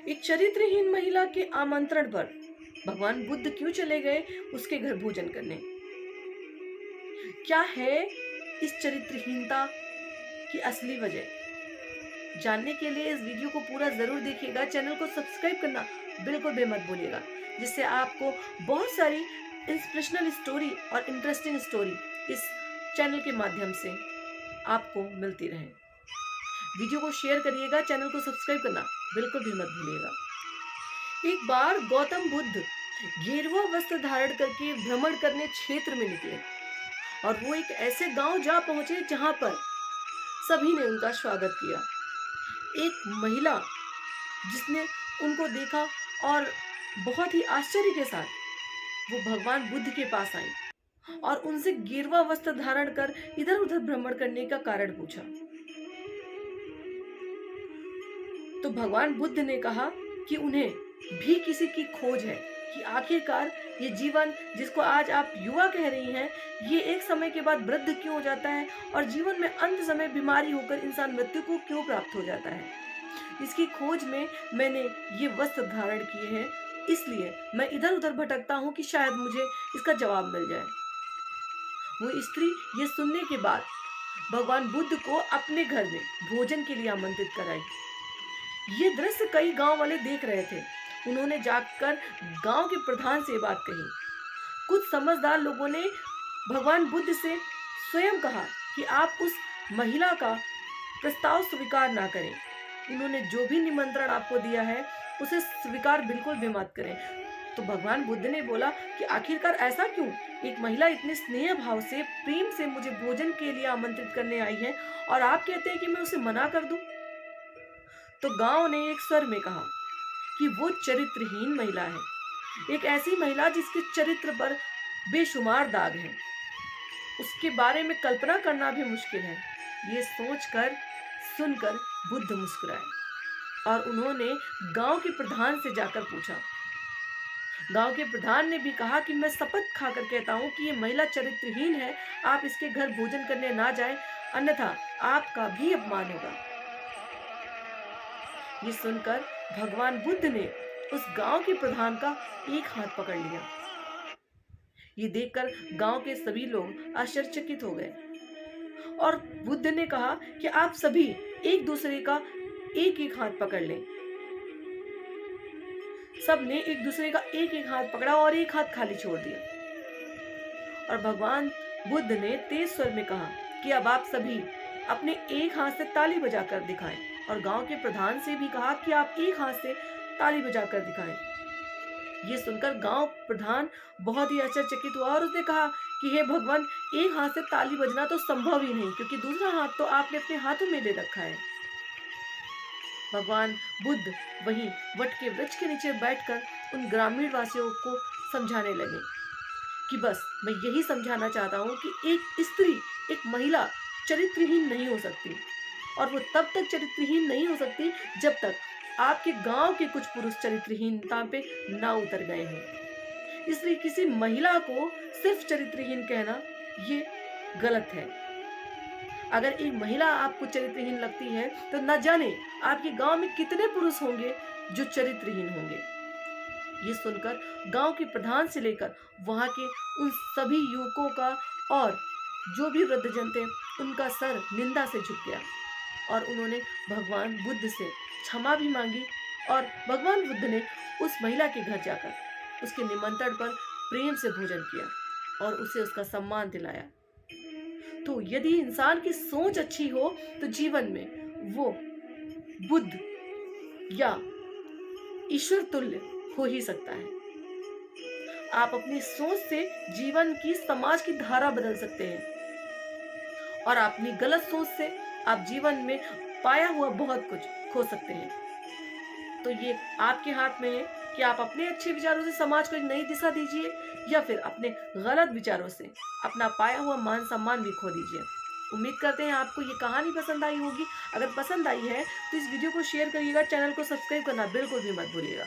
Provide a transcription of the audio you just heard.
एक चरित्रहीन महिला के आमंत्रण पर भगवान बुद्ध क्यों चले गए उसके घर भोजन करने? क्या है इस चरित्रहीनता की असली वजह? जानने के लिए इस वीडियो को पूरा जरूर देखिएगा। चैनल को सब्सक्राइब करना बिल्कुल भी मत भूलिएगा, जिससे आपको बहुत सारी इंस्पिरेशनल स्टोरी और इंटरेस्टिंग स्टोरी इस चैनल के माध्यम से आपको मिलती रहे। वीडियो को शेयर करिएगा, चैनल को सब्सक्राइब करना बिल्कुल भी मत भूलिएगा। एक बार गौतम बुद्ध गेरुआ वस्त्र धारण करके भ्रमण करने क्षेत्र में निकले और वो एक ऐसे गांव जा पहुंचे जहां पर सभी ने उनका स्वागत किया। एक महिला जिसने उनको देखा और बहुत ही आश्चर्य के साथ वो भगवान बुद्ध के पास आई और उनसे गेरुआ वस्त्र धारण कर इधर उधर भ्रमण करने का कारण पूछा। तो भगवान बुद्ध ने कहा कि उन्हें भी किसी की खोज है कि आखिरकार ये जीवन जिसको आज आप युवा कह रही हैं, ये एक समय के बाद वृद्ध क्यों हो जाता है और जीवन में अंत समय बीमारी होकर इंसान मृत्यु को क्यों प्राप्त हो जाता है। इसकी खोज में मैंने ये वस्त्र धारण किए हैं, इसलिए मैं इधर उधर भटकता हूँ कि शायद मुझे इसका जवाब मिल जाए। वो स्त्री ये सुनने के बाद भगवान बुद्ध को अपने घर में भोजन के लिए आमंत्रित कराई। ये दृश्य कई गांव वाले देख रहे थे। उन्होंने जाकर गांव के प्रधान से बात कही। कुछ समझदार लोगों ने भगवान बुद्ध से स्वयं कहा कि आप उस महिला का प्रस्ताव स्वीकार ना करें। उन्होंने जो भी निमंत्रण आपको दिया है उसे स्वीकार बिल्कुल भी मत करें। तो भगवान बुद्ध ने बोला कि आखिरकार ऐसा क्यों? एक महिला इतने स्नेह भाव से प्रेम से मुझे भोजन के लिए आमंत्रित करने आई है और आप कहते हैं कि मैं उसे मना कर दूं? तो गांव ने एक स्वर में कहा कि वो चरित्रहीन महिला है, एक ऐसी महिला जिसके चरित्र पर बेशुमार दाग हैं। उसके बारे में कल्पना करना भी मुश्किल है। ये सोचकर सुनकर बुद्ध मुस्कुराए और उन्होंने गांव के प्रधान से जाकर पूछा। गांव के प्रधान ने भी कहा कि मैं शपथ खाकर कहता हूं कि ये महिला चरित्रहीन है, आप इसके घर भोजन करने ना जाएं, अन्यथा आपका भी अपमान होगा। ये सुनकर भगवान बुद्ध ने उस गांव के प्रधान का एक हाथ पकड़ लिया। ये देखकर गांव के सभी लोग आश्चर्यचकित हो गए और बुद्ध ने कहा कि आप सभी एक दूसरे का एक एक हाथ पकड़ लें। सब ने एक दूसरे का एक एक हाथ पकड़ा और एक हाथ खाली छोड़ दिया और भगवान बुद्ध ने तेज स्वर में कहा कि अब आप सभी अपने एक हाथ से ताली बजाकर दिखाएं और गांव के प्रधान से भी कहा कि आप एक हाथ से ताली बजाकर दिखाएं। ये सुनकर गांव प्रधान बहुत ही आश्चर्यचकित हुआ और उसने कहा कि हे भगवान, एक हाथ से ताली बजना तो संभव ही नहीं, क्योंकि दूसरा हाथ तो आपने अपने हाथों में ले रखा है। भगवान बुद्ध वहीं वट के वृक्ष के नीचे बैठकर उन ग्रामीण वासियों को समझाने लगे कि बस मैं यही समझाना चाहता हूँ कि एक स्त्री, एक महिला चरित्रहीन नहीं हो सकती और वो तब तक चरित्रहीन नहीं हो सकती जब तक आपके गांव के कुछ पुरुष चरित्रहीनता पे ना उतर गए हैं। इसलिए किसी महिला को सिर्फ चरित्रहीन कहना ये गलत है। अगर एक महिला आपको चरित्रहीन लगती है तो न जाने आपके गांव में कितने पुरुष होंगे जो चरित्रहीन होंगे। ये सुनकर गांव के प्रधान से लेकर वहां के उन सभी युवकों का और जो भी वृद्धजन थे उनका सर निंदा से झुक गया और उन्होंने भगवान बुद्ध से क्षमा भी मांगी और भगवान बुद्ध ने उस महिला के घर जाकर उसके निमंत्रण पर प्रेम से भोजन किया और उसे उसका सम्मान दिलाया। तो यदि इंसान की सोच अच्छी हो तो जीवन में वो बुद्ध या ईश्वर तुल्य हो ही सकता है। आप अपनी सोच से जीवन की, समाज की धारा बदल सकते हैं और अपनी गलत सोच से आप जीवन में पाया हुआ बहुत कुछ खो सकते हैं। तो ये आपके हाथ में है कि आप अपने अच्छे विचारों से समाज को एक नई दिशा दीजिए या फिर अपने गलत विचारों से अपना पाया हुआ मान सम्मान भी खो दीजिए। उम्मीद करते हैं आपको ये कहानी पसंद आई होगी। अगर पसंद आई है तो इस वीडियो को शेयर करिएगा, चैनल को सब्सक्राइब करना बिल्कुल भी मत भूलिएगा।